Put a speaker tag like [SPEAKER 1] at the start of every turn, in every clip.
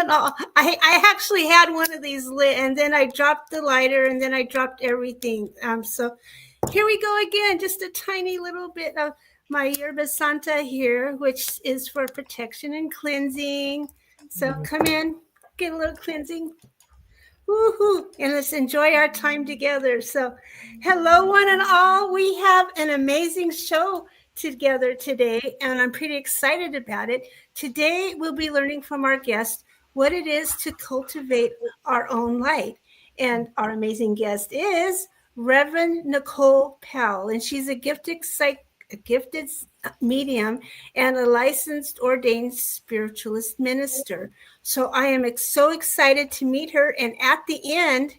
[SPEAKER 1] and all. I actually had one of these lit, and then I dropped the lighter, and then I dropped everything. So here we go again. Just a tiny little bit of my yerba santa here, which is for protection and cleansing. So come in, get a little cleansing. Woohoo! And let's enjoy our time together. So, hello, one and all. We have an amazing show together today, and I'm pretty excited about it. Today, we'll be learning from our guest what it is to cultivate our own light. And our amazing guest is Reverend Nicole Powell, and she's a gifted medium and a licensed ordained spiritualist minister. So I am so excited to meet her. And at the end,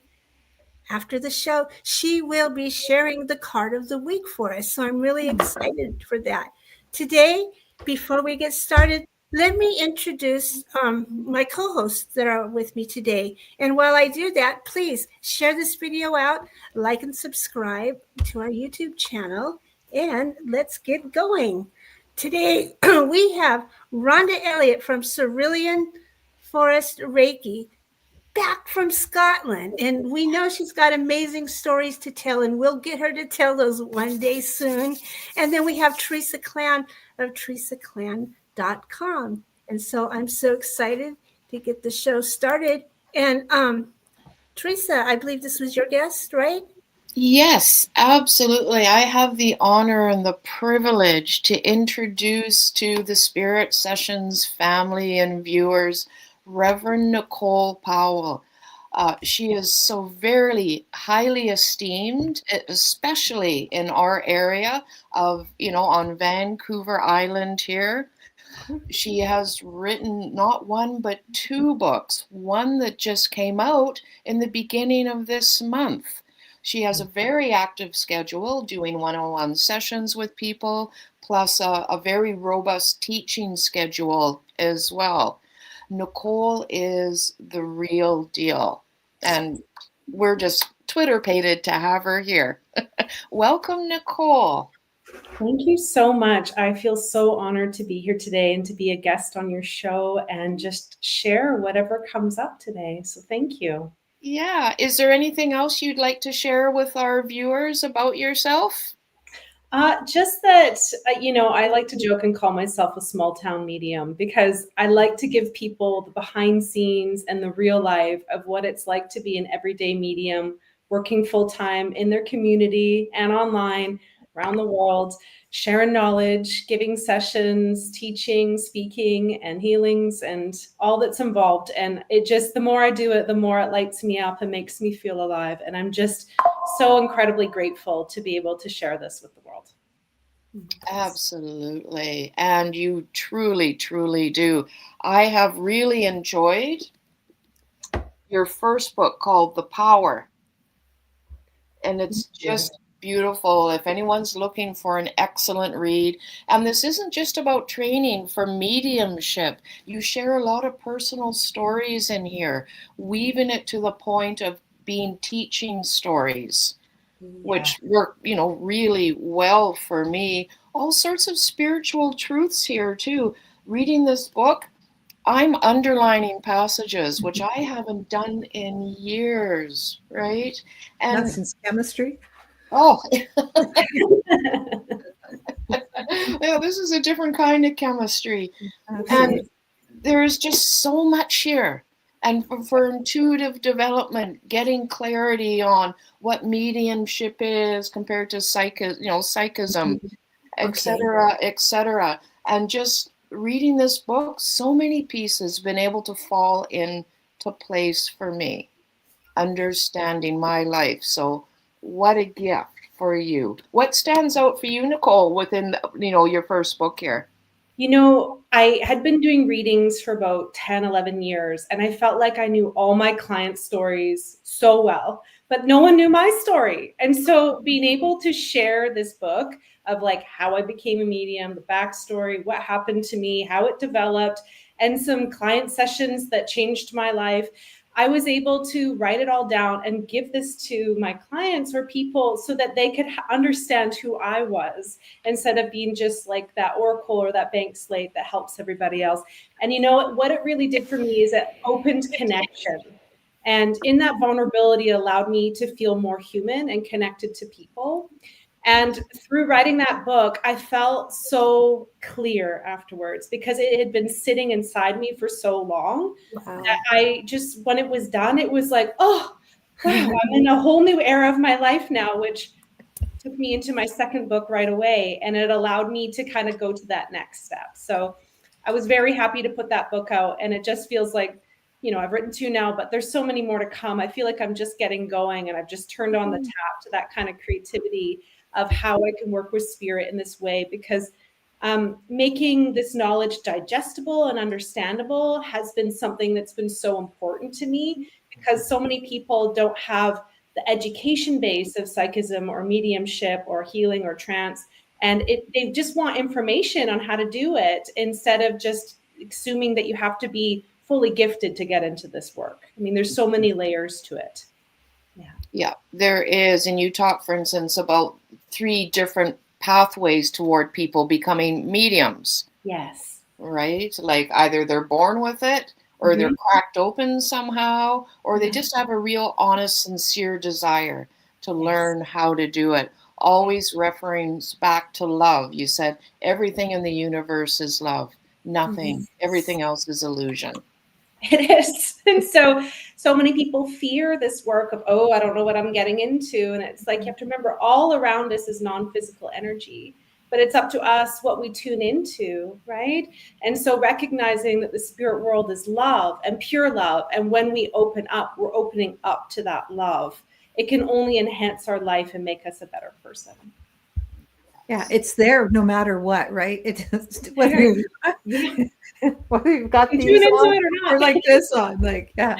[SPEAKER 1] after the show, she will be sharing the card of the week for us. So I'm really excited for that. Today, before we get started, let me introduce my co-hosts that are with me today. And while I do that, please share this video out, like and subscribe to our YouTube channel, and let's get going. Today, we have Rhonda Elliott from Cerulean Forest Reiki, back from Scotland. And we know she's got amazing stories to tell, and we'll get her to tell those one day soon. And then we have Teresa Clan of teresaclan.com. And so I'm so excited to get the show started. And Teresa, I believe this was your guest, right?
[SPEAKER 2] Yes, absolutely. I have the honor and the privilege to introduce to the Spirit Sessions family and viewers Reverend Nicole Powell. She is so very highly esteemed, especially in our area of, on Vancouver Island here. She has written not one, but two books, one that just came out in the beginning of this month. She has a very active schedule, doing one-on-one sessions with people, plus a very robust teaching schedule as well. Nicole is the real deal, and we're just Twitter-pated to have her here. Welcome, Nicole.
[SPEAKER 3] Thank you so much. I feel so honored to be here today and to be a guest on your show and just share whatever comes up today. So thank you.
[SPEAKER 2] Yeah. Is there anything else you'd like to share with our viewers about yourself?
[SPEAKER 3] Just that, I like to joke and call myself a small town medium because I like to give people the behind scenes and the real life of what it's like to be an everyday medium, working full time in their community and online around the world, sharing knowledge, giving sessions, teaching, speaking, and healings, and all that's involved. And the more I do it, the more it lights me up and makes me feel alive. And I'm just so incredibly grateful to be able to share this with the world.
[SPEAKER 2] Absolutely. And you truly, truly do. I have really enjoyed your first book called The Power. And it's just beautiful. If anyone's looking for an excellent read, and this isn't just about training for mediumship, you share a lot of personal stories in here, weaving it to the point of being teaching stories, which work, really well for me. All sorts of spiritual truths here too. Reading this book, I'm underlining passages, which I haven't done in years, right?
[SPEAKER 4] And not since chemistry.
[SPEAKER 2] Oh, yeah, this is a different kind of chemistry. Absolutely. And there's just so much here. And for intuitive development, getting clarity on what mediumship is compared to psychism, et cetera, and just reading this book, so many pieces been able to fall into place for me, understanding my life. So what a gift for you. What stands out for you, Nicole, within your first book here?
[SPEAKER 3] I had been doing readings for about 10, 11 years, and I felt like I knew all my clients' stories so well, but no one knew my story. And so being able to share this book of like how I became a medium, the backstory, what happened to me, how it developed, and some client sessions that changed my life, I was able to write it all down and give this to my clients or people so that they could understand who I was instead of being just like that oracle or that blank slate that helps everybody else. And you know what it really did for me is it opened connection. And in that vulnerability, it allowed me to feel more human and connected to people. And through writing that book, I felt so clear afterwards because it had been sitting inside me for so long that I just, when it was done, it was like, oh, wow, I'm in a whole new era of my life now, which took me into my second book right away. And it allowed me to kind of go to that next step. So I was very happy to put that book out. And it just feels like, you know, I've written two now, but there's so many more to come. I feel like I'm just getting going and I've just turned on the tap to that kind of creativity of how I can work with spirit in this way, because making this knowledge digestible and understandable has been something that's been so important to me, because so many people don't have the education base of psychism or mediumship or healing or trance. And they just want information on how to do it instead of just assuming that you have to be fully gifted to get into this work. I mean, there's so many layers to it.
[SPEAKER 2] Yeah, there is. And you talk, for instance, about 3 different pathways toward people becoming mediums.
[SPEAKER 3] Yes.
[SPEAKER 2] Right? Like either they're born with it, or they're cracked open somehow, or they just have a real honest, sincere desire to learn how to do it. Always reference back to love. You said everything in the universe is love. Nothing. Everything else is illusion.
[SPEAKER 3] It is. And so many people fear this work of, oh, I don't know what I'm getting into. And it's like, you have to remember all around us is non-physical energy, but it's up to us what we tune into, right? And so recognizing that the spirit world is love and pure love. And when we open up, we're opening up to that love. It can only enhance our life and make us a better person.
[SPEAKER 4] Yeah, it's there no matter what, right? It's whether you've got
[SPEAKER 3] You
[SPEAKER 4] these
[SPEAKER 3] tune into
[SPEAKER 4] on
[SPEAKER 3] it or not.
[SPEAKER 4] or like this on, like, yeah.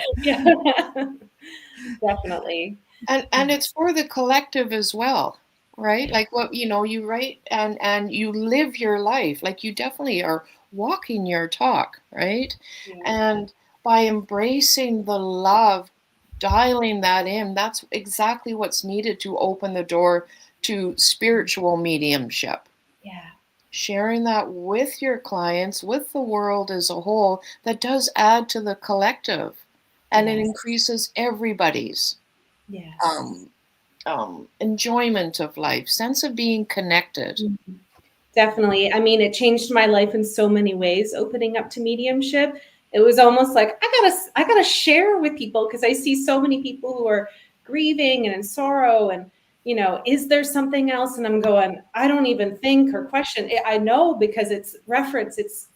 [SPEAKER 3] Definitely.
[SPEAKER 2] And it's for the collective as well, right? Like what, you write and you live your life. Like you definitely are walking your talk, right? And by embracing the love, dialing that in, that's exactly what's needed to open the door to spiritual mediumship.
[SPEAKER 3] Yeah.
[SPEAKER 2] Sharing that with your clients, with the world as a whole, that does add to the collective, and it increases everybody's enjoyment of life, sense of being connected.
[SPEAKER 3] Definitely. I mean, it changed my life in so many ways, opening up to mediumship. It was almost like I gotta share with people, because I see so many people who are grieving and in sorrow, and is there something else? And I'm going, I don't even think or question it. I know, because it's reference, it's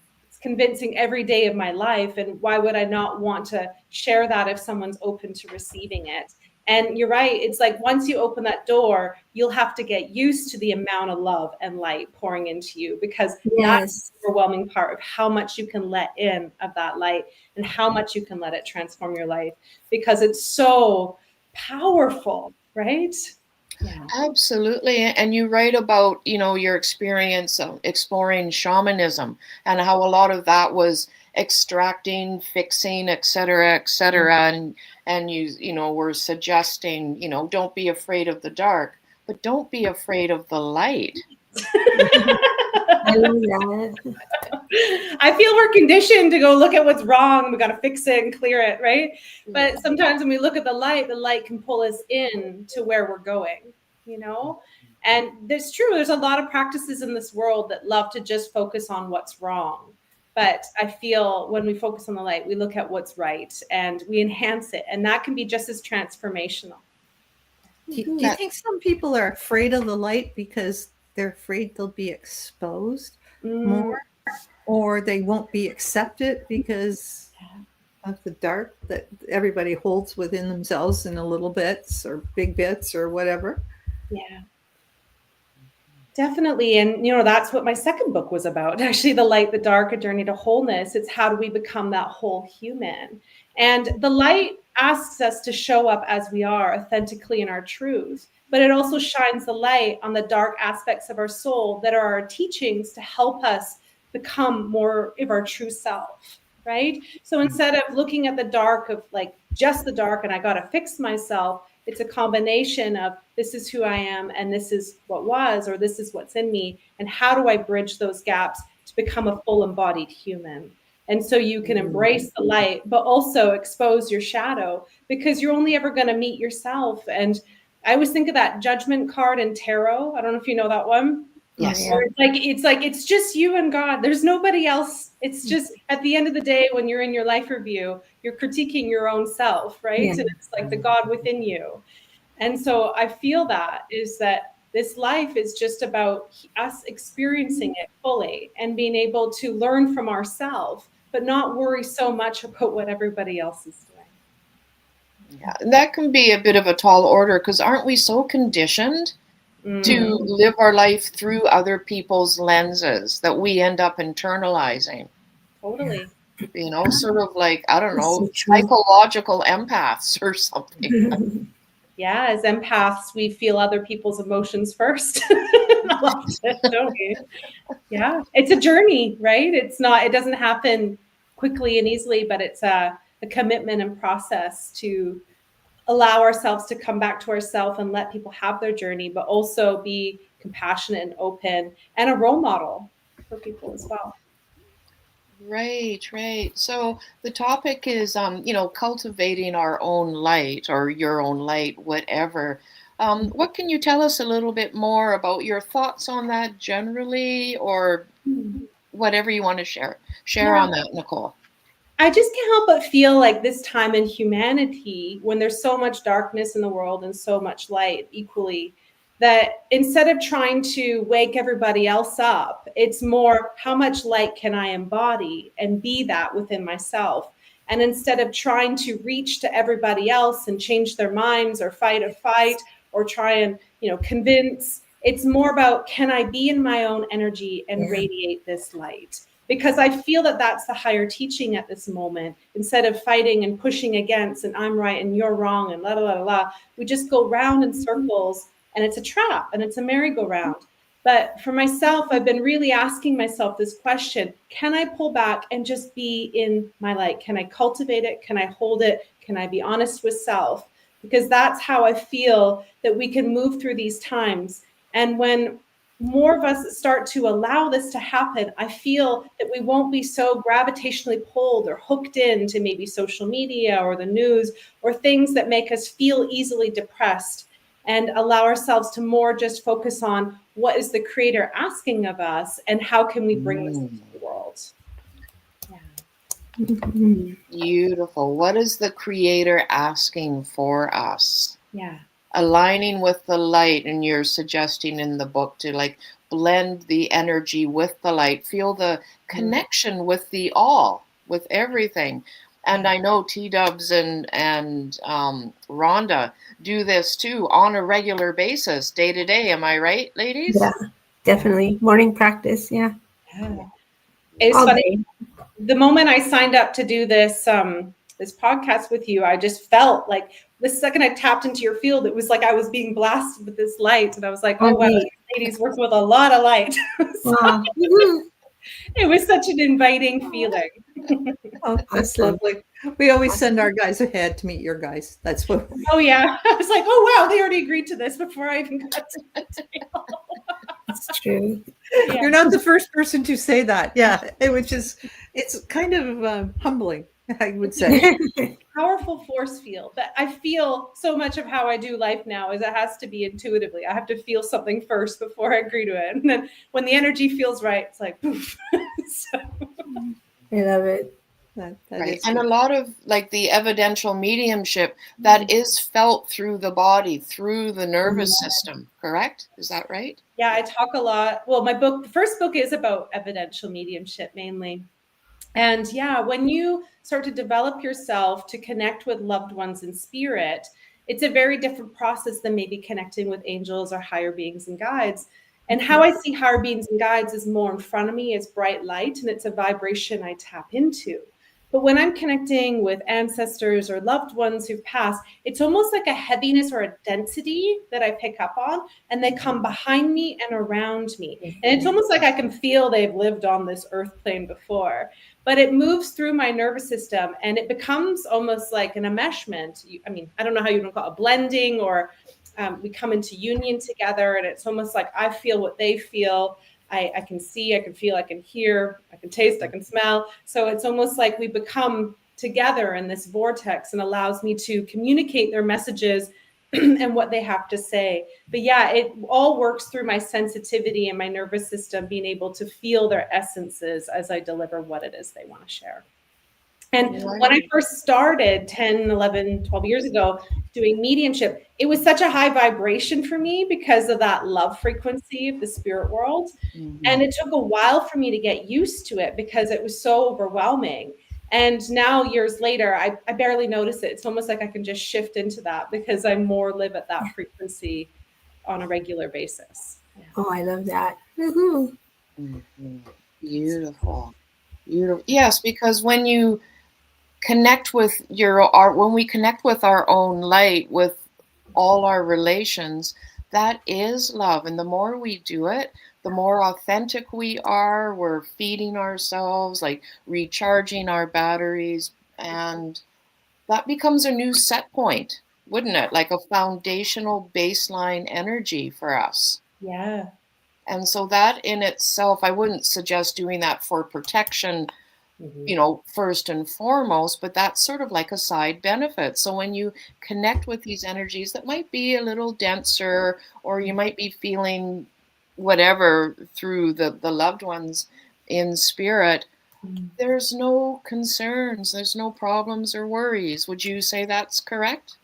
[SPEAKER 3] convincing every day of my life. And why would I not want to share that if someone's open to receiving it? And you're right. It's like once you open that door, you'll have to get used to the amount of love and light pouring into you, because that's the overwhelming part of how much you can let in of that light and how much you can let it transform your life, because it's so powerful, right?
[SPEAKER 2] Yeah. Absolutely. And you write about, your experience of exploring shamanism and how a lot of that was extracting, fixing, et cetera, and you were suggesting, don't be afraid of the dark, but don't be afraid of the light.
[SPEAKER 3] I feel we're conditioned to go look at what's wrong. We got to fix it and clear it, right? But sometimes when we look at the light can pull us in to where we're going, And there's true. There's a lot of practices in this world that love to just focus on what's wrong. But I feel when we focus on the light, we look at what's right and we enhance it. And that can be just as transformational.
[SPEAKER 4] Do you think some people are afraid of the light because they're afraid they'll be exposed more, or they won't be accepted because of the dark that everybody holds within themselves in a little bits or big bits or whatever?
[SPEAKER 3] Yeah. Definitely. And, that's what my second book was about. Actually, The Light, the Dark, A Journey to Wholeness. It's how do we become that whole human? And the light asks us to show up as we are, authentically in our truth. But it also shines the light on the dark aspects of our soul that are our teachings to help us become more of our true self. right? So instead of looking at the dark of like just the dark and I got to fix myself, it's a combination of this is who I am and this is what was, or this is what's in me. And how do I bridge those gaps to become a full embodied human? And so you can embrace the light, but also expose your shadow, because you're only ever going to meet yourself. And I always think of that judgment card in tarot. I don't know if you know that one.
[SPEAKER 2] Yes.
[SPEAKER 1] Oh, yeah.
[SPEAKER 3] It's just you and God. There's nobody else. It's just at the end of the day, when you're in your life review, you're critiquing your own self, right?
[SPEAKER 1] Yeah.
[SPEAKER 3] And it's like the God within you. And so I feel that this life is just about us experiencing it fully and being able to learn from ourselves, but not worry so much about what everybody else is doing.
[SPEAKER 2] Yeah, that can be a bit of a tall order, because aren't we so conditioned to live our life through other people's lenses that we end up internalizing?
[SPEAKER 3] Totally.
[SPEAKER 2] You know, sort of like, I don't know,
[SPEAKER 1] So true.
[SPEAKER 2] psychological empaths or something.
[SPEAKER 3] Yeah, as empaths, we feel other people's emotions first. Don't we? Yeah, it's a journey, right? It doesn't happen quickly and easily, but it's a commitment and process to allow ourselves to come back to ourselves and let people have their journey, but also be compassionate and open and a role model for people as well.
[SPEAKER 2] Right, right. So the topic is, cultivating our own light, or your own light, whatever. What can you tell us a little bit more about your thoughts on that generally, or whatever you want to share
[SPEAKER 3] Yeah.
[SPEAKER 2] on that, Nicole?
[SPEAKER 3] I just can't help but feel like this time in humanity, when there's so much darkness in the world and so much light equally, that instead of trying to wake everybody else up, it's more how much light can I embody and be that within myself. And instead of trying to reach to everybody else and change their minds or fight a fight or try and, convince, it's more about, can I be in my own energy and radiate this light? Because I feel that that's the higher teaching at this moment. Instead of fighting and pushing against and I'm right and you're wrong and la la la la, we just go round in circles, and it's a trap and it's a merry-go-round. But for myself, I've been really asking myself this question: can I pull back and just be in my light? Can I cultivate it? Can I hold it? Can I be honest with self? Because that's how I feel that we can move through these times. And when more of us start to allow this to happen, I feel that we won't be so gravitationally pulled or hooked into maybe social media or the news or things that make us feel easily depressed, and allow ourselves to more just focus on what is the Creator asking of us and how can we bring this into the world. Yeah.
[SPEAKER 2] Beautiful. What is the Creator asking for us?
[SPEAKER 3] Yeah.
[SPEAKER 2] Aligning with the light, and you're suggesting in the book to like blend the energy with the light, feel the connection with the all, with everything. And I know T-Dubs and Rhonda do this too on a regular basis, day to day. Am I right, ladies?
[SPEAKER 1] Yeah, definitely. Morning practice. Yeah.
[SPEAKER 3] It's
[SPEAKER 1] All
[SPEAKER 3] funny.
[SPEAKER 1] day.
[SPEAKER 3] The moment I signed up to do this podcast with you, I just felt like the second I tapped into your field, it was like I was being blasted with this light. And I was like, oh, wow, these ladies working with a lot of light.
[SPEAKER 1] Wow.
[SPEAKER 3] It was such an inviting feeling.
[SPEAKER 4] Oh, that's lovely. We always send our guys ahead to meet your guys. That's what.
[SPEAKER 3] Oh, yeah. I was like, oh, wow, they already agreed to this before I even got to the table.
[SPEAKER 1] That's true.
[SPEAKER 3] Yeah.
[SPEAKER 4] You're not the first person to say that. Yeah, it's kind of humbling, I would say.
[SPEAKER 3] Powerful force field that I feel so much of how I do life now is it has to be intuitively. I have to feel something first before I agree to it. And then when the energy feels right, it's like, poof. So.
[SPEAKER 1] I love it.
[SPEAKER 4] That
[SPEAKER 2] Right.
[SPEAKER 4] is
[SPEAKER 2] And a lot of like the eventual mediumship that is felt through the body, through the nervous system, correct? Is that right?
[SPEAKER 3] Yeah, I talk a lot. Well, the first book is about evidential mediumship mainly. And yeah, when you start to develop yourself to connect with loved ones in spirit, it's a very different process than maybe connecting with angels or higher beings and guides. And how I see higher beings and guides is more in front of me as bright light, and it's a vibration I tap into. But when I'm connecting with ancestors or loved ones who've passed, it's almost like a heaviness or a density that I pick up on, and they come behind me and around me. And it's almost like I can feel they've lived on this earth plane before, but it moves through my nervous system and it becomes almost like an enmeshment. I mean, I don't know how you would call it, a blending, or we come into union together, and it's almost like I feel what they feel. I can see, I can feel, I can hear, I can taste, I can smell. So it's almost like we become together in this vortex, and allows me to communicate their messages and what they have to say. But yeah, it all works through my sensitivity and my nervous system being able to feel their essences as I deliver what it is they want to share. And when I first started 10, 11, 12 years ago doing mediumship, it was such a high vibration for me because of that love frequency of the spirit world. And it took a while for me to get used to it because it was so overwhelming. And now, years later, I barely notice it. It's almost like I can just shift into that because I more live at that frequency on a regular basis. Yeah.
[SPEAKER 1] Oh, I love that. Woohoo.
[SPEAKER 2] Beautiful. Beautiful. Yes, because when you connect with when we connect with our own light, with all our relations, that is love. And the more we do it, the more authentic we are. We're feeding ourselves, like recharging our batteries. And that becomes a new set point, wouldn't it? Like a foundational baseline energy for us.
[SPEAKER 3] Yeah.
[SPEAKER 2] And so that in itself, I wouldn't suggest doing that for protection, first and foremost, but that's sort of like a side benefit. So when you connect with these energies that might be a little denser, or you might be feeling whatever through the loved ones in spirit, there's no concerns, there's no problems or worries. Would you say that's correct?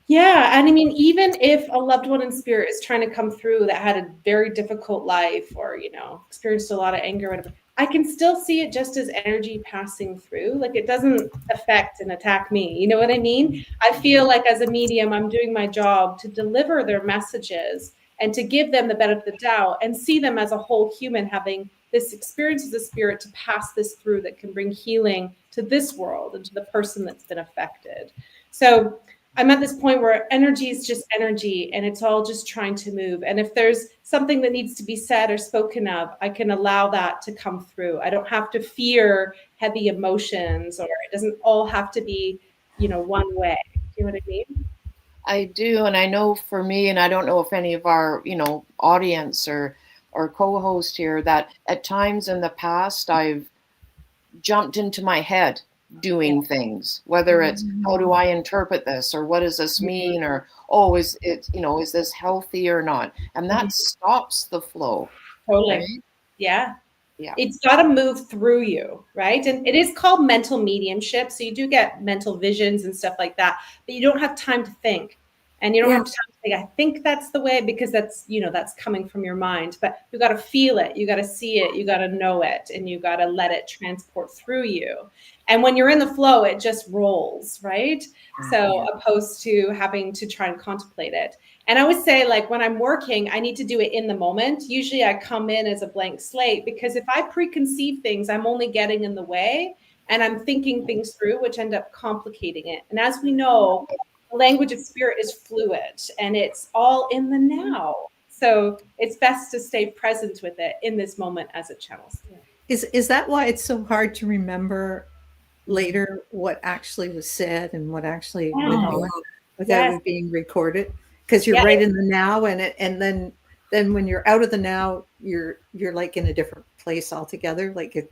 [SPEAKER 3] Yeah. And I mean, even if a loved one in spirit is trying to come through that had a very difficult life, or, experienced a lot of anger, or whatever, I can still see it just as energy passing through. Like, it doesn't affect and attack me. You know what I mean? I feel like as a medium, I'm doing my job to deliver their messages and to give them the benefit of the doubt and see them as a whole human having this experience as a spirit to pass this through that can bring healing to this world and to the person that's been affected. So I'm at this point where energy is just energy, and it's all just trying to move. And if there's something that needs to be said or spoken of, I can allow that to come through. I don't have to fear heavy emotions, or it doesn't all have to be, one way. Do you know what I mean?
[SPEAKER 2] I do. And I know for me, and I don't know if any of our, audience or co-host here, that at times in the past, I've jumped into my head doing things, whether it's how do I interpret this, or what does this mean, or is it, is this healthy or not, and that stops the flow.
[SPEAKER 3] Totally.
[SPEAKER 2] Right?
[SPEAKER 3] Yeah.
[SPEAKER 2] Yeah.
[SPEAKER 3] It's got to move through you, right? And it is called mental mediumship, so you do get mental visions and stuff like that, but you don't have time to think. And you don't have time to think, I think that's the way, because that's, that's coming from your mind. But you got to feel it, you got to see it, you got to know it, and you got to let it transport through you. And when you're in the flow, it just rolls, right? So opposed to having to try and contemplate it. And I would say, like, when I'm working, I need to do it in the moment. Usually I come in as a blank slate, because if I preconceive things, I'm only getting in the way, and I'm thinking things through, which end up complicating it. And as we know, the language of spirit is fluid, and it's all in the now. So it's best to stay present with it in this moment as it channels.
[SPEAKER 4] Is that why it's so hard to remember later what actually was said and what actually went on without it being recorded? Because you're right in the now, and then when you're out of the now, you're like in a different place altogether. Like,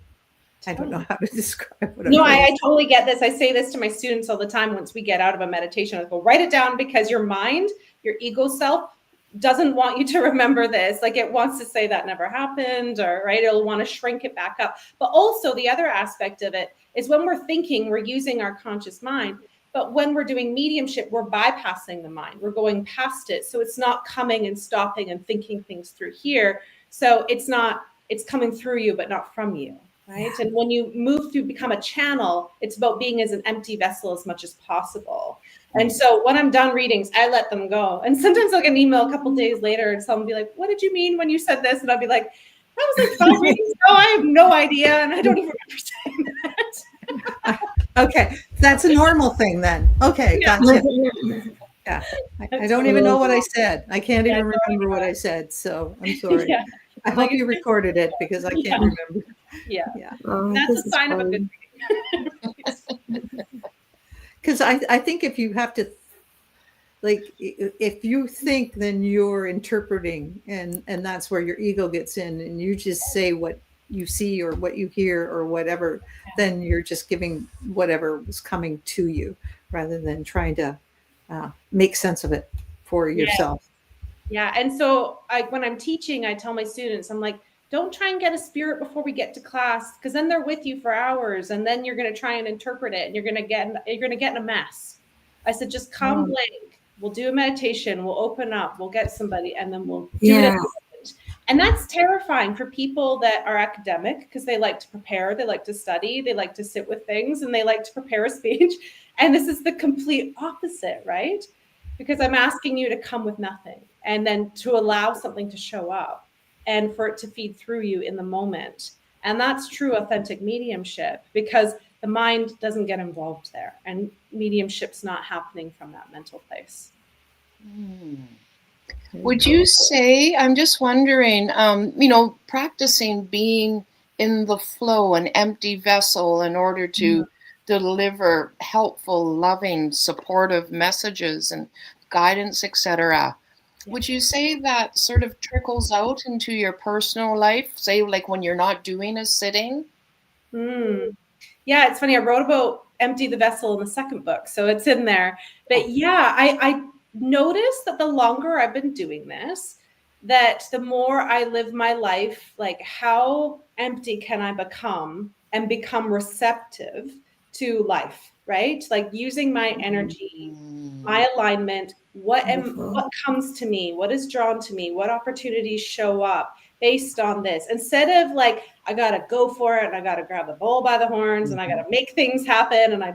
[SPEAKER 4] I don't know how to describe what.
[SPEAKER 3] No, I totally get this. I say this to my students all the time. Once we get out of a meditation, I go, write it down, because your mind, your ego self, doesn't want you to remember this. Like, it wants to say that never happened, or right, it'll want to shrink it back up. But also the other aspect of it is, when we're thinking, we're using our conscious mind. But when we're doing mediumship, we're bypassing the mind. We're going past it. So it's not coming and stopping and thinking things through here. So it's coming through you, but not from you. Right. And when you move to become a channel, it's about being as an empty vessel as much as possible. And so when I'm done readings, I let them go. And sometimes I'll get an email a couple of days later, and someone will be like, what did you mean when you said this? And I'll be like, that was like 5 readings ago. I have no idea. And I don't even remember saying that.
[SPEAKER 4] Okay, that's a normal thing then. Okay,
[SPEAKER 3] Yeah.
[SPEAKER 4] gotcha. Yeah, I don't even know what I said. I can't even remember what I said, so I'm sorry.
[SPEAKER 3] Yeah.
[SPEAKER 4] I hope you recorded it because I can't remember.
[SPEAKER 3] Yeah.
[SPEAKER 4] Yeah,
[SPEAKER 1] Oh,
[SPEAKER 3] That's
[SPEAKER 1] this
[SPEAKER 3] a
[SPEAKER 1] is
[SPEAKER 3] sign of a
[SPEAKER 1] fun.
[SPEAKER 3] good
[SPEAKER 4] because I think if you have to, like, if you think, then you're interpreting, and that's where your ego gets in, and you just say what you see or what you hear or whatever, then you're just giving whatever was coming to you rather than trying to make sense of it for
[SPEAKER 3] Yeah.
[SPEAKER 4] yourself.
[SPEAKER 3] Yeah. And so when I'm teaching, I tell my students, I'm like, don't try and get a spirit before we get to class, because then they're with you for hours and then you're going to try and interpret it and you're going to get in a mess. I said, just come blank. We'll do a meditation. We'll open up. We'll get somebody and then we'll do it. And that's terrifying for people that are academic because they like to prepare, they like to study, they like to sit with things, and they like to prepare a speech. And this is the complete opposite, right? Because I'm asking you to come with nothing and then to allow something to show up and for it to feed through you in the moment. And that's true authentic mediumship because the mind doesn't get involved there and mediumship's not happening from that mental place.
[SPEAKER 2] Would you say, I'm just wondering, practicing being in the flow, an empty vessel in order to deliver helpful, loving, supportive messages and guidance, etc. Would you say that sort of trickles out into your personal life, say like when you're not doing a sitting?
[SPEAKER 3] Yeah, it's funny. I wrote about empty the vessel in the second book, so it's in there. But yeah, I noticed that the longer I've been doing this, that the more I live my life, like how empty can I become and become receptive to life, right? Like using my energy, my alignment, what comes to me, what is drawn to me, what opportunities show up based on this, instead of like I gotta go for it and I gotta grab the bull by the horns and I gotta make things happen and I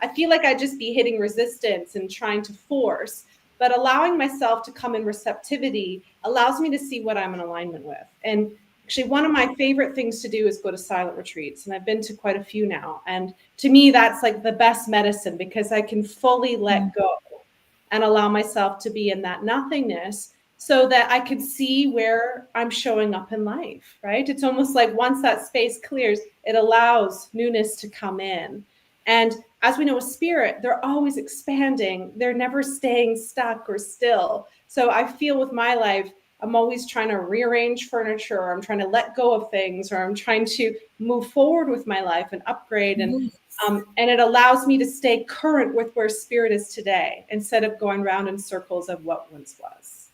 [SPEAKER 3] I feel like I just be hitting resistance and trying to force. But allowing myself to come in receptivity allows me to see what I'm in alignment with. And actually, one of my favorite things to do is go to silent retreats, and I've been to quite a few now. And to me, that's like the best medicine because I can fully let go and allow myself to be in that nothingness so that I could see where I'm showing up in life, right? It's almost like once that space clears, it allows newness to come in. And as we know, with spirit, they're always expanding. They're never staying stuck or still. So I feel with my life, I'm always trying to rearrange furniture, or I'm trying to let go of things, or I'm trying to move forward with my life and upgrade. And it allows me to stay current with where spirit is today instead of going round in circles of what once was.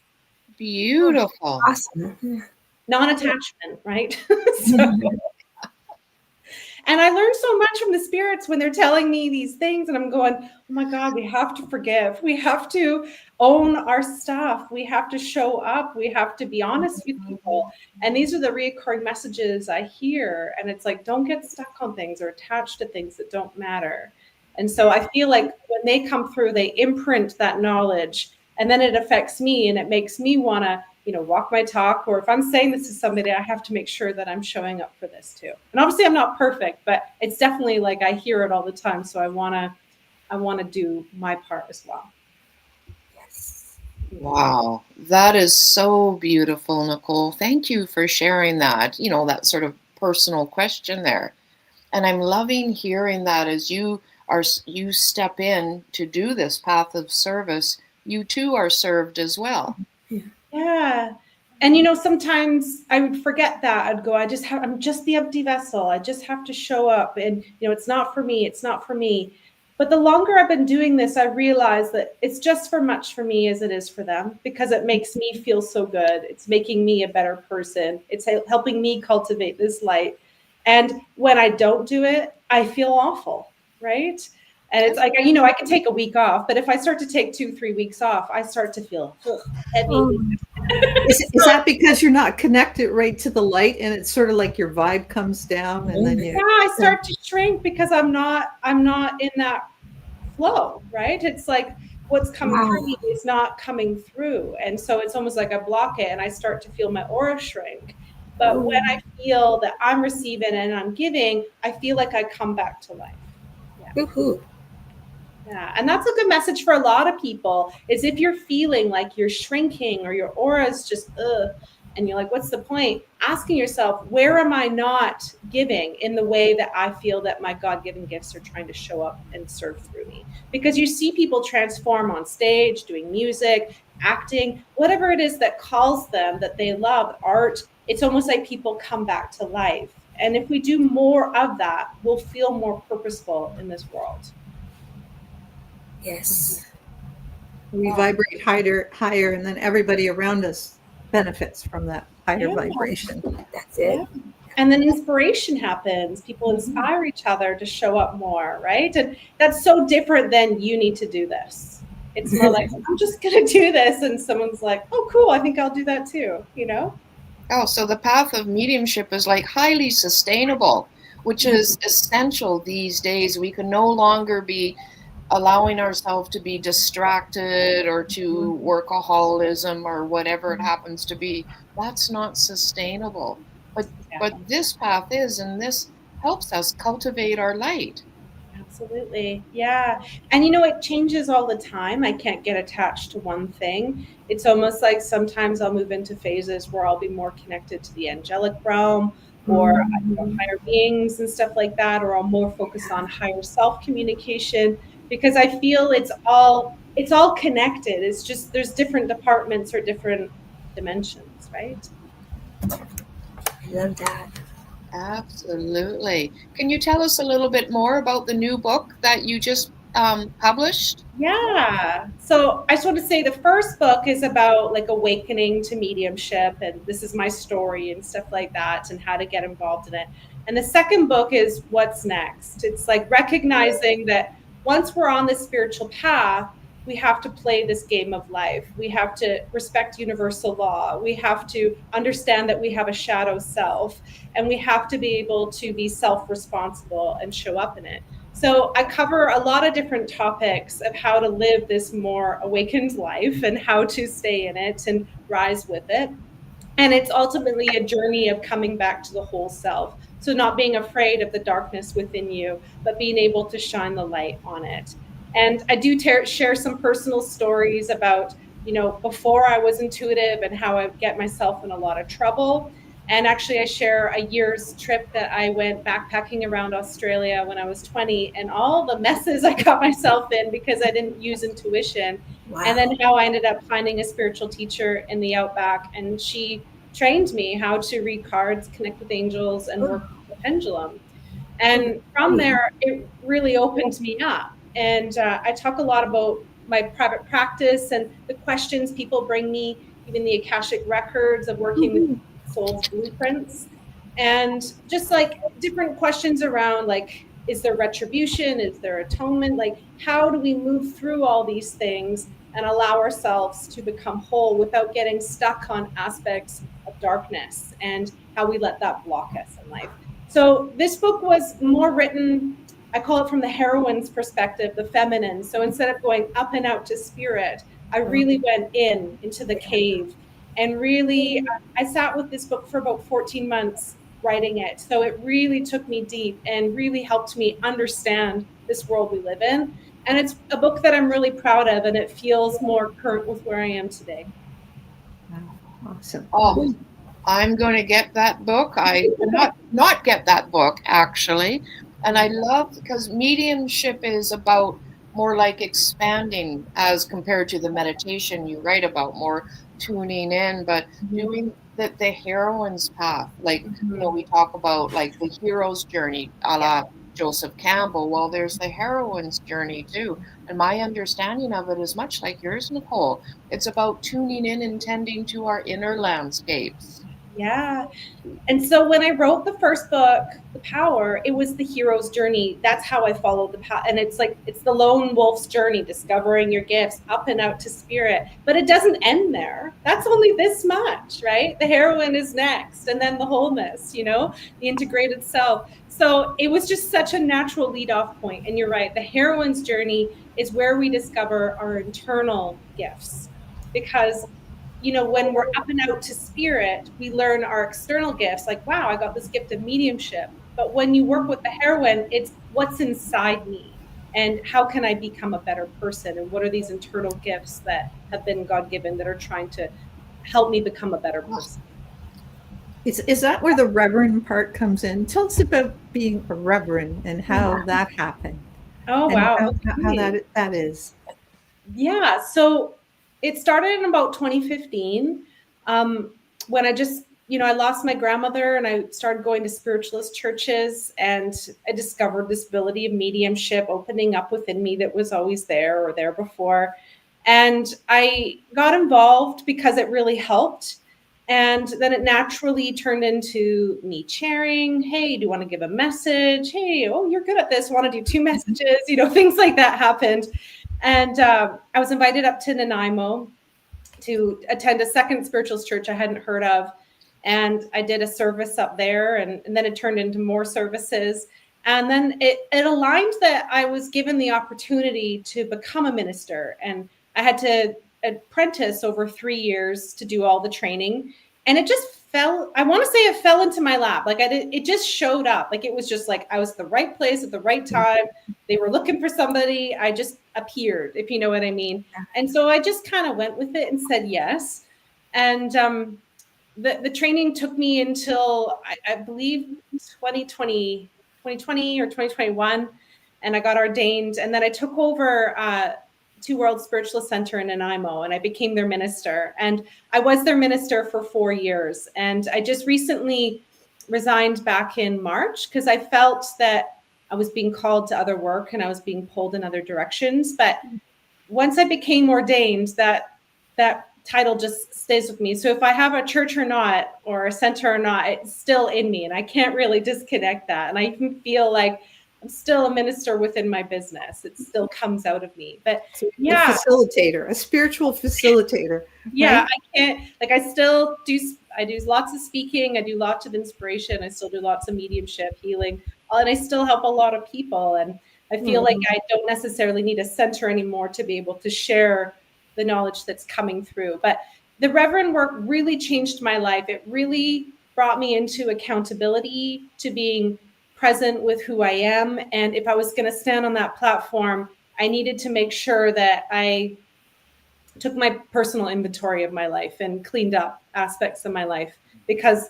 [SPEAKER 2] Beautiful.
[SPEAKER 1] Awesome.
[SPEAKER 3] Non-attachment, right? And I learned so much from the spirits when they're telling me these things, and I'm going, oh my God, we have to forgive. We have to own our stuff. We have to show up. We have to be honest with people. And these are the recurring messages I hear. And it's like, don't get stuck on things or attached to things that don't matter. And so I feel like when they come through, they imprint that knowledge, and then it affects me and it makes me want to walk my talk, or if I'm saying this to somebody, I have to make sure that I'm showing up for this too. And obviously I'm not perfect, but it's definitely like I hear it all the time. So I want to do my part as well.
[SPEAKER 1] Yes.
[SPEAKER 2] Wow, that is so beautiful, Nicole. Thank you for sharing that, that sort of personal question there. And I'm loving hearing that as you step in to do this path of service, you too are served as well.
[SPEAKER 3] Yeah. And sometimes I would forget that. I'd go, I'm just the empty vessel. I just have to show up. And it's not for me. It's not for me. But the longer I've been doing this, I realize that it's just as much for me as it is for them, because it makes me feel so good. It's making me a better person. It's helping me cultivate this light. And when I don't do it, I feel awful, right? And it's like, I can take a week off, but if I start to take 2-3 weeks off, I start to feel heavy.
[SPEAKER 4] Is that because you're not connected right to the light, and it's sort of like your vibe comes down, and then
[SPEAKER 3] I start to shrink because I'm not in that flow, right? It's like what's coming through me is not coming through, and so it's almost like I block it, and I start to feel my aura shrink. But when I feel that I'm receiving and I'm giving, I feel like I come back to life.
[SPEAKER 1] Woohoo.
[SPEAKER 3] Yeah, and that's a good message for a lot of people is if you're feeling like you're shrinking or your aura is just and you're like, what's the point? Asking yourself, where am I not giving in the way that I feel that my God-given gifts are trying to show up and serve through me? Because you see people transform on stage, doing music, acting, whatever it is that calls them that they love, art, it's almost like people come back to life. And if we do more of that, we'll feel more purposeful in this world.
[SPEAKER 1] Yes.
[SPEAKER 4] We vibrate higher, and then everybody around us benefits from that higher vibration.
[SPEAKER 1] That's it.
[SPEAKER 3] Yeah. And then inspiration happens. People inspire each other to show up more, right? And that's so different than you need to do this. It's more like, I'm just going to do this. And someone's like, oh, cool. I think I'll do that too, you know?
[SPEAKER 2] Oh, so the path of mediumship is like highly sustainable, which is essential these days. We can no longer be allowing ourselves to be distracted or to workaholism or whatever it happens to be. That's not sustainable. But this path is, and this helps us cultivate our light.
[SPEAKER 3] Absolutely. Yeah. And you know, it changes all the time. I can't get attached to one thing. It's almost like sometimes I'll move into phases where I'll be more connected to the angelic realm or higher beings and stuff like that, or I'll more focus on higher self communication because I feel it's all connected. It's just there's different departments or different dimensions, right?
[SPEAKER 1] I love that.
[SPEAKER 2] Absolutely. Can you tell us a little bit more about the new book that you just published?
[SPEAKER 3] Yeah. So I just want to say the first book is about like awakening to mediumship, and this is my story and stuff like that, and how to get involved in it. And the second book is what's next. It's like recognizing that once we're on this spiritual path, we have to play this game of life. We have to respect universal law. We have to understand that we have a shadow self, and we have to be able to be self responsible and show up in it. So I cover a lot of different topics of how to live this more awakened life and how to stay in it and rise with it. And it's ultimately a journey of coming back to the whole self. So not being afraid of the darkness within you, but being able to shine the light on it. And I do share some personal stories about, before I was intuitive and how I would get myself in a lot of trouble. And actually, I share a year's trip that I went backpacking around Australia when I was 20 and all the messes I got myself in because I didn't use intuition.
[SPEAKER 1] Wow.
[SPEAKER 3] And then how I ended up finding a spiritual teacher in the outback. And she trained me how to read cards, connect with angels, and work with the pendulum. And from there, it really opened me up. And I talk a lot about my private practice and the questions people bring me, even the Akashic records of working with soul's blueprints, and just like different questions around like, is there retribution? Is there atonement? Like, how do we move through all these things and allow ourselves to become whole without getting stuck on aspects of darkness and how we let that block us in life? So this book was more written, I call it from the heroine's perspective, the feminine. So instead of going up and out to spirit, I really went into the cave and really I sat with this book for about 14 months writing it. So it really took me deep and really helped me understand this world we live in. And it's a book that I'm really proud of, and it feels more current with where I am today.
[SPEAKER 4] Wow. Awesome.
[SPEAKER 2] Oh, I'm going to get that book. I not get that book, actually. And I love, because mediumship is about more like expanding as compared to the meditation you write about, more tuning in, but doing the heroine's path. Like, we talk about like the hero's journey, a la Joseph Campbell. Well, there's the heroine's journey too. And my understanding of it is much like yours, Nicole. It's about tuning in and tending to our inner landscapes.
[SPEAKER 3] Yeah. And so when I wrote the first book, The Power, it was the hero's journey. That's how I followed the path. And it's like, it's the lone wolf's journey, discovering your gifts up and out to spirit. But it doesn't end there. That's only this much, right? The heroine is next. And then the wholeness, the integrated self. So it was just such a natural lead off point. And you're right. The heroine's journey is where we discover our internal gifts. Because when we're up and out to spirit, we learn our external gifts. Like, wow, I got this gift of mediumship. But when you work with the heroine, it's what's inside me. And how can I become a better person? And what are these internal gifts that have been God-given that are trying to help me become a better person?
[SPEAKER 4] Is that where the reverend part comes in? Tell us about being a reverend and how that happened,
[SPEAKER 3] Oh,
[SPEAKER 4] and
[SPEAKER 3] wow.
[SPEAKER 4] how
[SPEAKER 3] Okay.
[SPEAKER 4] that is.
[SPEAKER 3] Yeah, so it started in about 2015, when I just, I lost my grandmother and I started going to spiritualist churches, and I discovered this ability of mediumship opening up within me that was always there or there before. And I got involved because it really helped. And then it naturally turned into me sharing, hey, do you want to give a message? Hey, oh, you're good at this. Want to do 2 messages? Things like that happened. And I was invited up to Nanaimo to attend a second spiritualist church I hadn't heard of. And I did a service up there, and then it turned into more services. And then it aligned that I was given the opportunity to become a minister. And I had to apprentice over 3 years to do all the training. And it just I want to say it fell into my lap. Like it just showed up. Like it was just like I was at the right place at the right time. They were looking for somebody. I just appeared, if you know what I mean. And so I just kind of went with it and said yes. And the training took me until I believe 2020 or 2021. And I got ordained. And then I took over Two World Spiritualist Center in Nanaimo, and I became their minister. And I was their minister for 4 years. And I just recently resigned back in March because I felt that I was being called to other work and I was being pulled in other directions. But once I became ordained, that title just stays with me. So if I have a church or not, or a center or not, it's still in me, and I can't really disconnect that. And I even feel like I'm still a minister within my business. It still comes out of me. But
[SPEAKER 4] So
[SPEAKER 3] yeah,
[SPEAKER 4] a facilitator, a spiritual facilitator.
[SPEAKER 3] yeah,
[SPEAKER 4] Right?
[SPEAKER 3] I can't, like, I do lots of speaking, I do lots of inspiration, I still do lots of mediumship, healing, and I still help a lot of people. And I feel like I don't necessarily need a center anymore to be able to share the knowledge that's coming through. But the Reverend work really changed my life. It really brought me into accountability, to being present with who I am. And if I was going to stand on that platform, I needed to make sure that I took my personal inventory of my life and cleaned up aspects of my life, because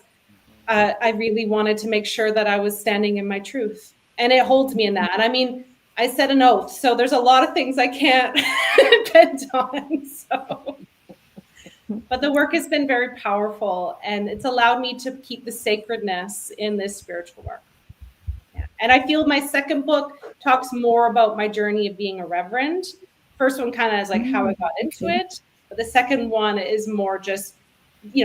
[SPEAKER 3] I really wanted to make sure that I was standing in my truth. And it holds me in that. And I mean, I said an oath, so there's a lot of things I can't bend on. So, but the work has been very powerful, and it's allowed me to keep the sacredness in this spiritual work. Yeah. And I feel my second book talks more about my journey of being a reverend. First one kind of is like how I got into it, but the second one is more just,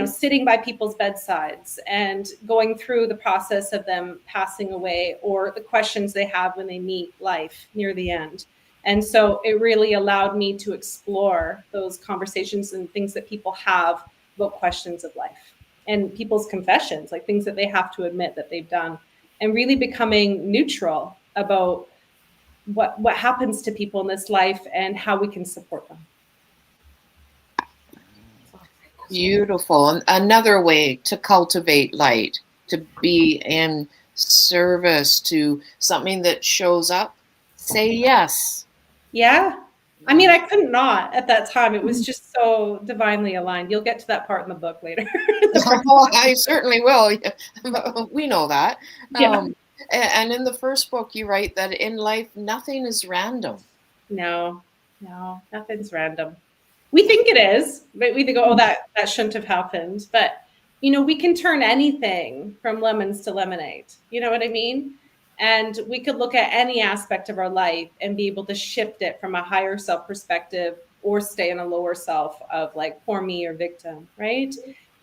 [SPEAKER 3] sitting by people's bedsides and going through the process of them passing away, or the questions they have when they meet life near the end. And so it really allowed me to explore those conversations and things that people have about questions of life, and people's confessions, like things that they have to admit that they've done, and really becoming neutral about what happens to people in this life and how we can support them.
[SPEAKER 2] Beautiful. And another way to cultivate light, to be in service to something that shows up, say yes.
[SPEAKER 3] Yeah. I mean, I couldn't not at that time. It was just so divinely aligned. You'll get to that part in the book later.
[SPEAKER 2] Oh, I certainly will. We know that.
[SPEAKER 3] Yeah.
[SPEAKER 2] And in the first book, you write that in life, nothing is random.
[SPEAKER 3] No, nothing's random. We think it is, but we think, oh, that shouldn't have happened. But, we can turn anything from lemons to lemonade. You know what I mean? And we could look at any aspect of our life and be able to shift it from a higher self perspective, or stay in a lower self of like poor me or victim, right?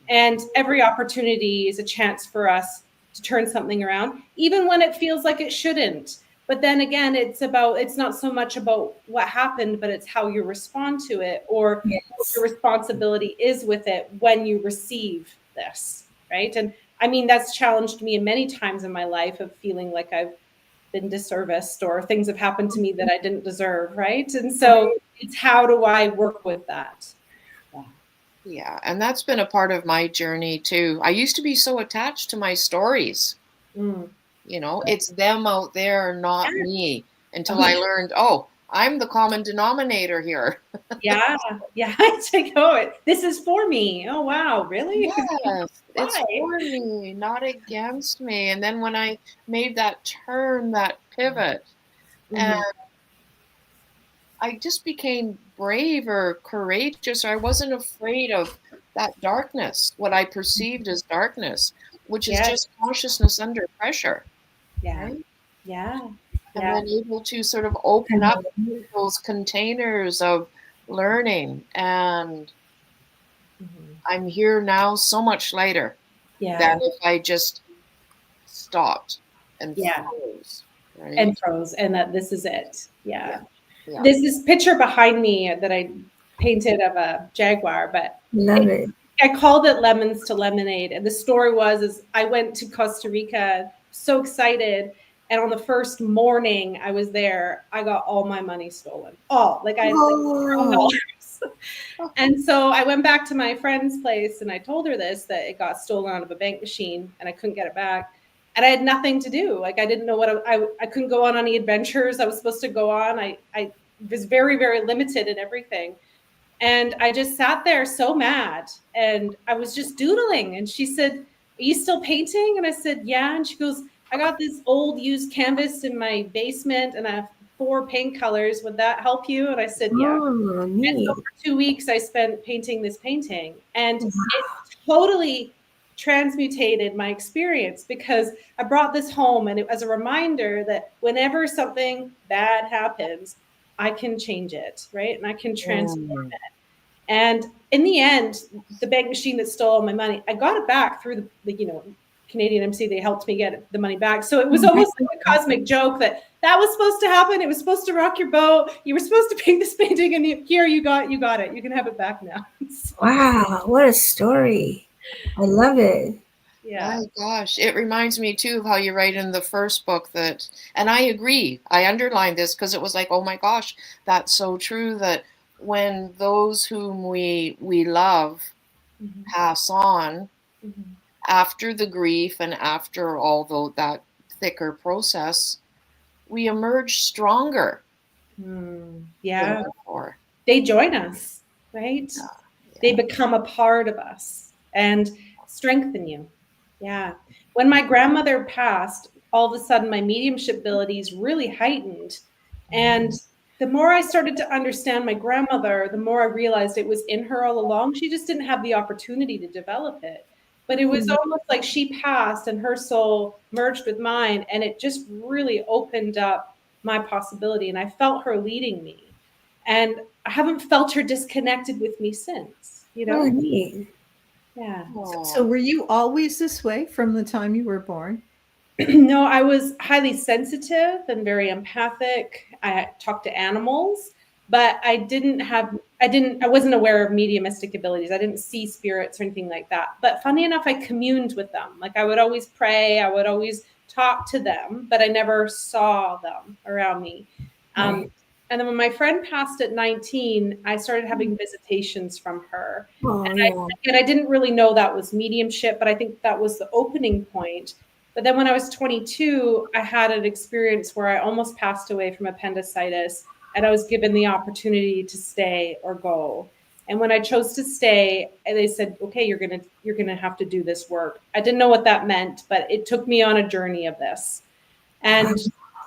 [SPEAKER 3] And every opportunity is a chance for us to turn something around, even when it feels like it shouldn't. But then again, it's not so much about what happened, but it's how you respond to it, or what your responsibility is with it when you receive this, right? And I mean, that's challenged me many times in my life, of feeling like I've been disserviced, or things have happened to me that I didn't deserve, right? And so it's, how do I work with that?
[SPEAKER 2] Yeah, and that's been a part of my journey too. I used to be so attached to my stories. It's them out there, not me. until I learned, oh, I'm the common denominator here.
[SPEAKER 3] Yeah. It's like, oh, this is for me. Oh, wow. Really?
[SPEAKER 2] Yes, it's
[SPEAKER 3] Why?
[SPEAKER 2] for me, not against me. And then when I made that turn, that pivot, and I just became brave or courageous. I wasn't afraid of that darkness, what I perceived as darkness, which is
[SPEAKER 3] Yes.
[SPEAKER 2] just consciousness under pressure,
[SPEAKER 3] Yeah.
[SPEAKER 2] right?
[SPEAKER 3] Yeah.
[SPEAKER 2] And then able to sort of open up those containers of learning. And I'm here now so much later than if I just stopped and froze, right?
[SPEAKER 3] And froze, and that this is it.
[SPEAKER 2] Yeah.
[SPEAKER 3] There's this picture behind me that I painted of a jaguar, but
[SPEAKER 1] Love it.
[SPEAKER 3] I called it Lemons to Lemonade. And the story was I went to Costa Rica, so excited. And on the first morning I was there, I got all my money stolen. All like I had like $0. And so I went back to my friend's place and I told her this, that it got stolen out of a bank machine and I couldn't get it back. And I had nothing to do. Like I didn't know what I couldn't go on any adventures I was supposed to go on. I was very, very limited in everything. And I just sat there so mad and I was just doodling. And she said, "Are you still painting?" And I said, "Yeah." And she goes, "I got this old used canvas in my basement and I have 4 paint colors. Would that help you?" And I said, "Yeah."
[SPEAKER 1] Oh,
[SPEAKER 3] And
[SPEAKER 1] neat.
[SPEAKER 3] so for 2 weeks, I spent painting this painting. And it totally transmutated my experience because I brought this home and it was a reminder that whenever something bad happens, I can change it, right? And I can transform it. And in the end, the bank machine that stole my money, I got it back through the Canadian MC. They helped me get the money back. So it was almost like a cosmic joke that was supposed to happen. It was supposed to rock your boat. You were supposed to paint this painting, and here you got it. You can have it back now.
[SPEAKER 1] Wow, what a story. I love it.
[SPEAKER 3] Yeah.
[SPEAKER 2] My gosh, it reminds me too of how you write in the first book that, and I agree, I underlined this because it was like, oh my gosh, that's so true, that when those whom we love pass on, after the grief and after all that thicker process, we emerge stronger.
[SPEAKER 3] Yeah.
[SPEAKER 2] than before.
[SPEAKER 3] They join us, right? They become a part of us and strengthen you. Yeah. When my grandmother passed, all of a sudden my mediumship abilities really heightened. And the more I started to understand my grandmother, the more I realized it was in her all along. She just didn't have the opportunity to develop it. But it was almost like she passed and her soul merged with mine. And it just really opened up my possibility. And I felt her leading me. And I haven't felt her disconnected with me since,
[SPEAKER 1] Oh, neat.
[SPEAKER 3] Yeah.
[SPEAKER 4] So were you always this way from the time you were born?
[SPEAKER 3] No, I was highly sensitive and very empathic. I talked to animals, but I wasn't aware of mediumistic abilities. I didn't see spirits or anything like that. But funny enough, I communed with them. Like I would always pray, I would always talk to them, but I never saw them around me. And then when my friend passed at 19, I started having visitations from her. And I didn't really know that was mediumship, but I think that was the opening point. But then when I was 22, I had an experience where I almost passed away from appendicitis, and I was given the opportunity to stay or go. And when I chose to stay, they said, "Okay, you're gonna have to do this work." I didn't know what that meant, but it took me on a journey of this. And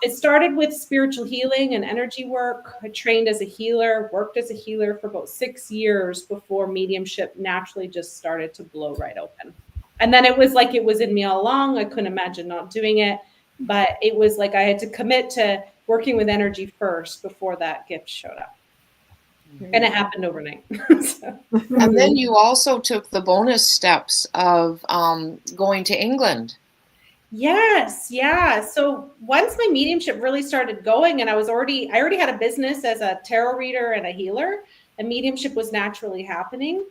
[SPEAKER 3] it started with spiritual healing and energy work. I trained as a healer, worked as a healer for about 6 years before mediumship naturally just started to blow right open. And then it was like it was in me all along. I couldn't imagine not doing it. But it was like I had to commit to working with energy first before that gift showed up. And it happened overnight.
[SPEAKER 2] And then you also took the bonus steps of going to England.
[SPEAKER 3] Yes, yeah. So once my mediumship really started going, and I already had a business as a tarot reader and a healer, and mediumship was naturally happening.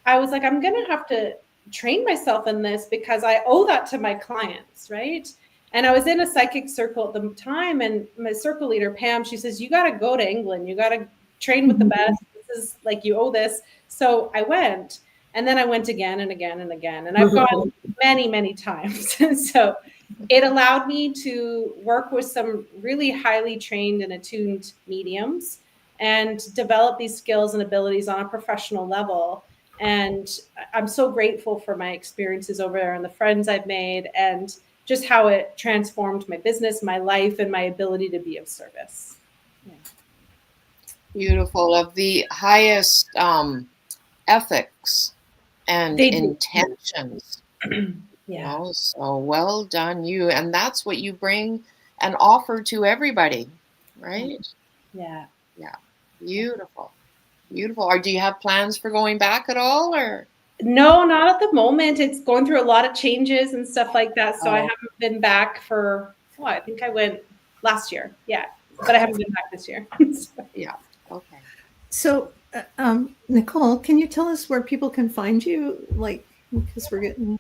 [SPEAKER 3] I was like, I'm gonna have to train myself in this because I owe that to my clients, right? And I was in a psychic circle at the time, and my circle leader, Pam, she says, "You got to go to England. You got to train with the best. This is like, you owe this." So I went, and then I went again and again and again, and I've gone many, many times. And so it allowed me to work with some really highly trained and attuned mediums and develop these skills and abilities on a professional level. And I'm so grateful for my experiences over there and the friends I've made and just how it transformed my business, my life, and my ability to be of service. Yeah.
[SPEAKER 2] Beautiful, of the highest ethics and intentions.
[SPEAKER 3] Yeah.
[SPEAKER 2] So well done, you. And that's what you bring and offer to everybody, right?
[SPEAKER 3] Yeah.
[SPEAKER 2] Beautiful. Or do you have plans for going back at all, or?
[SPEAKER 3] No, not at the moment. It's going through a lot of changes and stuff like that. So I haven't been back for, I think I went last year. Yeah. But I haven't been back this year.
[SPEAKER 2] Yeah. Okay.
[SPEAKER 4] So, Nicole, can you tell us where people can find you? Like, because we're getting,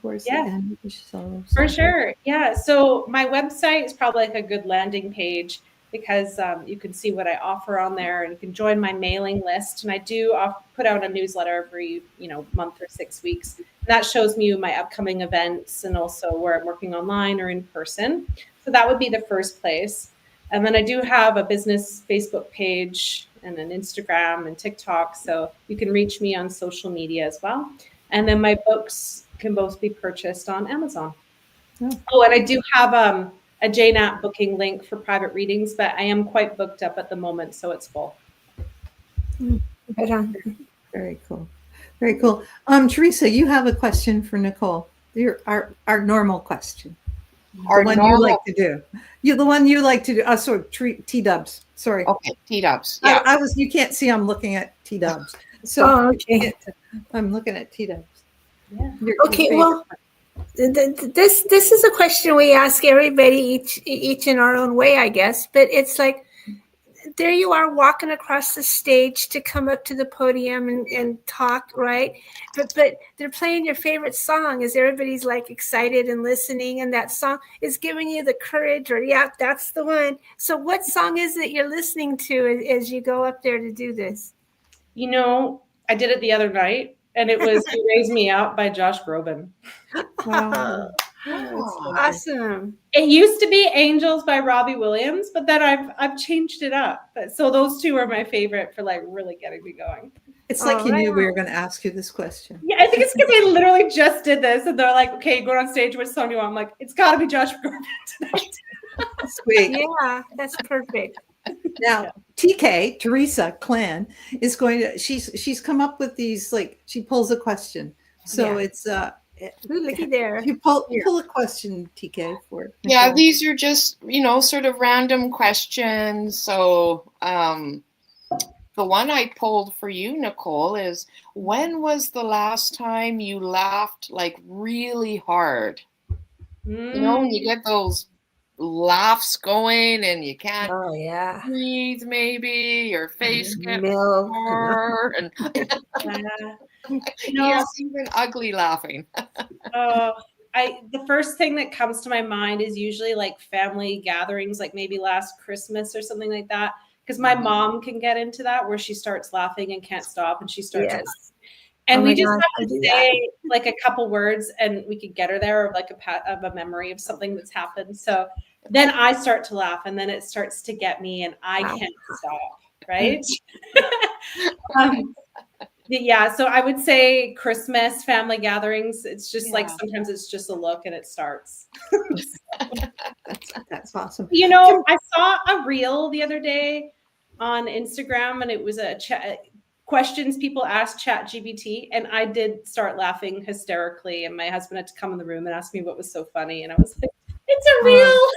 [SPEAKER 4] towards the end. So
[SPEAKER 3] For sure. Yeah. So my website is probably like a good landing page because you can see what I offer on there and you can join my mailing list. And I do put out a newsletter every, month or 6 weeks. That shows me my upcoming events and also where I'm working online or in person. So that would be the first place. And then I do have a business Facebook page and an Instagram and TikTok. So you can reach me on social media as well. And then my books can both be purchased on Amazon. Oh, and I do have a JNAT booking link for private readings, but I am quite booked up at the moment, so it's full.
[SPEAKER 4] Very cool. Very cool. Teresa, you have a question for Nicole. Our normal question. The one you like to do. The one you like to do. Sorry, T-dubs. Sorry.
[SPEAKER 2] Okay, T-dubs. Yeah.
[SPEAKER 4] You can't see I'm looking at T-dubs. So okay. I'm looking at T-dubs.
[SPEAKER 3] Yeah.
[SPEAKER 1] Okay, well, this is a question we ask everybody each in our own way, I guess. But it's like, there you are walking across the stage to come up to the podium and talk, right? But they're playing your favorite song as everybody's like excited and listening, and that song is giving you the courage, or that's the one. So what song is it you're listening to as you go up there to do this?
[SPEAKER 3] I did it the other night, and it was "You Raise Me Up" by Josh Groban.
[SPEAKER 1] Wow. Awesome.
[SPEAKER 3] It used to be "Angels" by Robbie Williams, but then I've changed it up. So those two are my favorite for like really getting me going.
[SPEAKER 4] It's like you knew we were going to ask you this question.
[SPEAKER 3] Yeah, I think it's because I literally just did this, and they're like, "Okay, go on stage. Which song do you want?" I'm like, "It's got to be Josh Groban tonight."
[SPEAKER 4] Sweet.
[SPEAKER 1] Yeah, that's perfect.
[SPEAKER 4] Now, TK, Teresa Clan, is going to, she's come up with these, like, she pulls a question. So it's,
[SPEAKER 1] looky there.
[SPEAKER 4] You pull a question, TK, for it.
[SPEAKER 2] Yeah, these are just, sort of random questions. So the one I pulled for you, Nicole, is, when was the last time you laughed like really hard? When you get those laughs going and you can't breathe, maybe your face gets sore and yes, even ugly laughing.
[SPEAKER 3] The first thing that comes to my mind is usually like family gatherings, like maybe last Christmas or something like that, because my mom can get into that where she starts laughing and can't stop, and she starts laughing. And we just have to say like a couple words and we could get her there, or like a memory of something that's happened. So then I start to laugh, and then it starts to get me, and I can't stop, right? Yeah, so I would say Christmas, family gatherings. It's just like sometimes it's just a look and it starts.
[SPEAKER 4] That's awesome.
[SPEAKER 3] I saw a reel the other day on Instagram, and it was a questions people asked ChatGPT, and I did start laughing hysterically, and my husband had to come in the room and ask me what was so funny, and I was like, "It's a reel."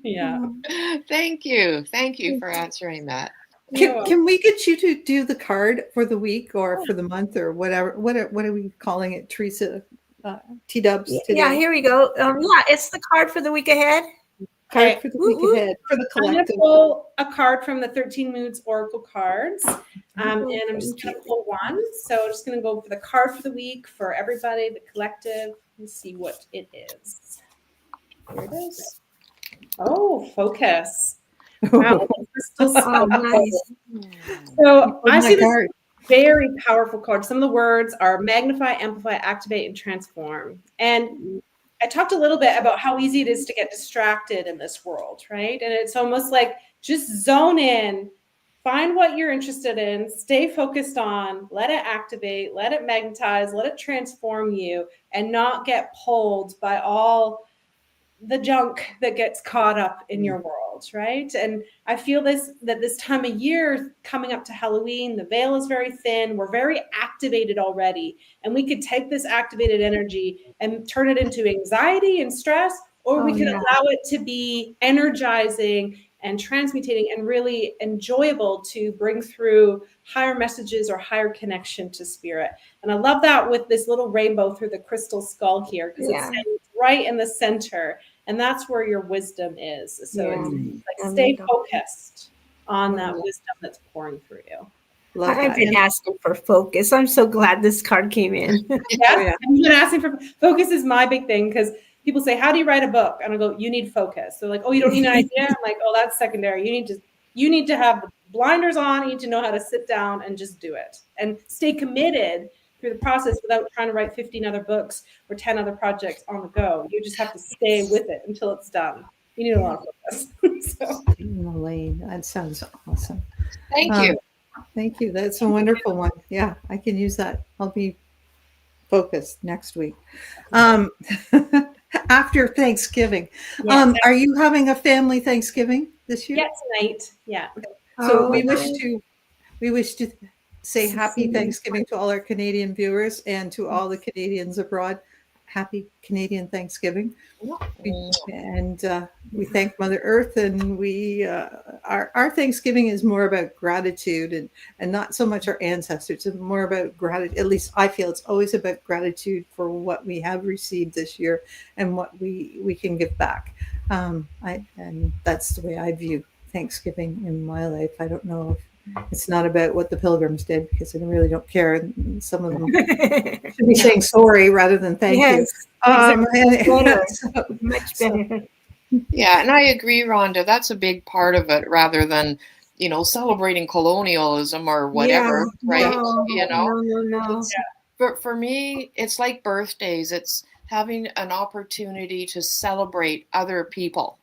[SPEAKER 3] Yeah.
[SPEAKER 2] Thank you for answering that.
[SPEAKER 4] Can we get you to do the card for the week or for the month or whatever? What are we calling it, Teresa? T-dubs today?
[SPEAKER 1] Yeah, here we go. It's the card for the week ahead.
[SPEAKER 4] Card for the week ahead for the collective.
[SPEAKER 3] I'm going to pull a card from the 13 Moods Oracle cards, and I'm just going to pull one. So I'm just going to go for the card for the week for everybody, the collective, and see what it is. Here it is. Oh, focus. Wow, nice. So I see this. very powerful cards. Some of the words are magnify, amplify, activate, and transform. And I talked a little bit about how easy it is to get distracted in this world, right? And it's almost like just zone in, find what you're interested in, stay focused on, let it activate, let it magnetize, let it transform you, and not get pulled by all the junk that gets caught up in your world, right? And I feel that this time of year coming up to Halloween, the veil is very thin. We're very activated already. And we could take this activated energy and turn it into anxiety and stress, or we could allow it to be energizing and transmutating and really enjoyable to bring through higher messages or higher connection to spirit. And I love that with this little rainbow through the crystal skull here, because it's saying right in the center, and that's where your wisdom is. So it's like stay focused on that wisdom that's pouring through you.
[SPEAKER 1] I've been asking for focus. I'm so glad this card came in.
[SPEAKER 3] Yes, I've been asking for focus is my big thing, because people say, how do you write a book? And I go, you need focus. They're like, oh, you don't need an idea? I'm like, oh, that's secondary. You need to have the blinders on. You need to know how to sit down and just do it and stay committed through the process without trying to write 15 other books or 10 other projects on the go. You just have to stay with it until it's done. You need a lot of focus.
[SPEAKER 4] Elaine, that sounds awesome.
[SPEAKER 2] Thank you.
[SPEAKER 4] Thank you. That's a wonderful one. Yeah, I can use that. I'll be focused next week. After Thanksgiving.
[SPEAKER 3] Yes.
[SPEAKER 4] Are you having a family Thanksgiving this year?
[SPEAKER 3] Yeah, tonight. Yeah.
[SPEAKER 4] So we wish to say happy Thanksgiving to all our Canadian viewers and to all the Canadians abroad. Happy Canadian Thanksgiving. And we thank Mother Earth, and our Thanksgiving is more about gratitude and not so much our ancestors. It's more about gratitude. At least I feel it's always about gratitude for what we have received this year and what we can give back. And that's the way I view Thanksgiving in my life. I don't know if it's not about what the Pilgrims did, because I really don't care. And some of them should be saying sorry rather than thank you.
[SPEAKER 1] Much better.
[SPEAKER 2] Yeah, and I agree, Rhonda. That's a big part of it, rather than, celebrating colonialism or whatever, right?
[SPEAKER 1] No.
[SPEAKER 2] But for me, it's like birthdays. It's having an opportunity to celebrate other people.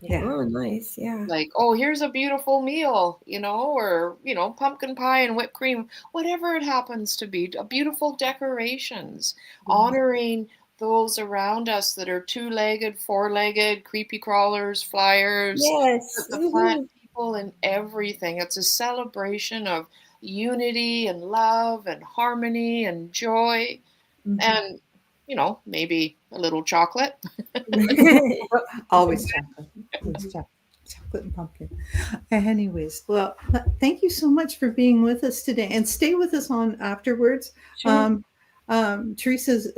[SPEAKER 4] Yeah.
[SPEAKER 1] Oh, nice. Yeah.
[SPEAKER 2] Like, oh, here's a beautiful meal, or, pumpkin pie and whipped cream, whatever it happens to be, beautiful decorations, honoring those around us that are two-legged, four-legged, creepy crawlers, flyers, the plant people and everything. It's a celebration of unity and love and harmony and joy. And, maybe a little chocolate.
[SPEAKER 4] Always chocolate. Chocolate and pumpkin. Anyways, well, thank you so much for being with us today, and stay with us on afterwards.
[SPEAKER 3] Sure.
[SPEAKER 4] Teresa's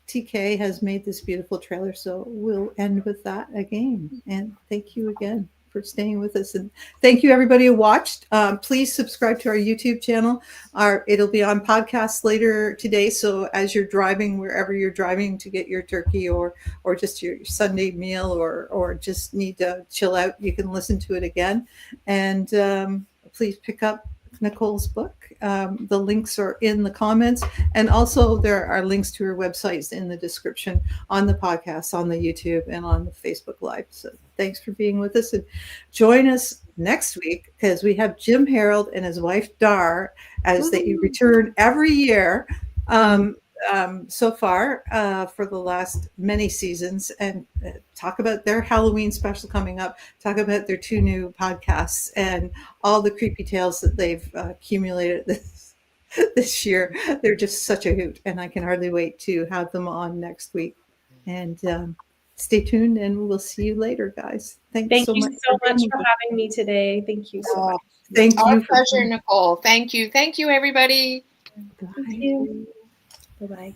[SPEAKER 4] TK has made this beautiful trailer, so we'll end with that again. And thank you again for staying with us, and thank you everybody who watched. Please subscribe to our YouTube channel. It'll be on podcasts later today, so as you're driving, wherever you're driving to get your turkey or just your Sunday meal, or just need to chill out, you can listen to it again. And please pick up Nicole's book. The links are in the comments, and also there are links to her websites in the description on the podcast, on the YouTube, and on the Facebook Live. So thanks for being with us, and join us next week, because we have Jim Harold and his wife Dar, as they return every year so far for the last many seasons, and talk about their Halloween special coming up, talk about their 2 new podcasts and all the creepy tales that they've accumulated this year. They're just such a hoot, and I can hardly wait to have them on next week. And stay tuned, and we'll see you later, guys. Thank you so much for
[SPEAKER 3] having me today. Thank you so much.
[SPEAKER 4] Thank
[SPEAKER 2] Our
[SPEAKER 4] you.
[SPEAKER 2] pleasure, Nicole. Thank you. Thank you, everybody.
[SPEAKER 3] Thank you. Bye-bye.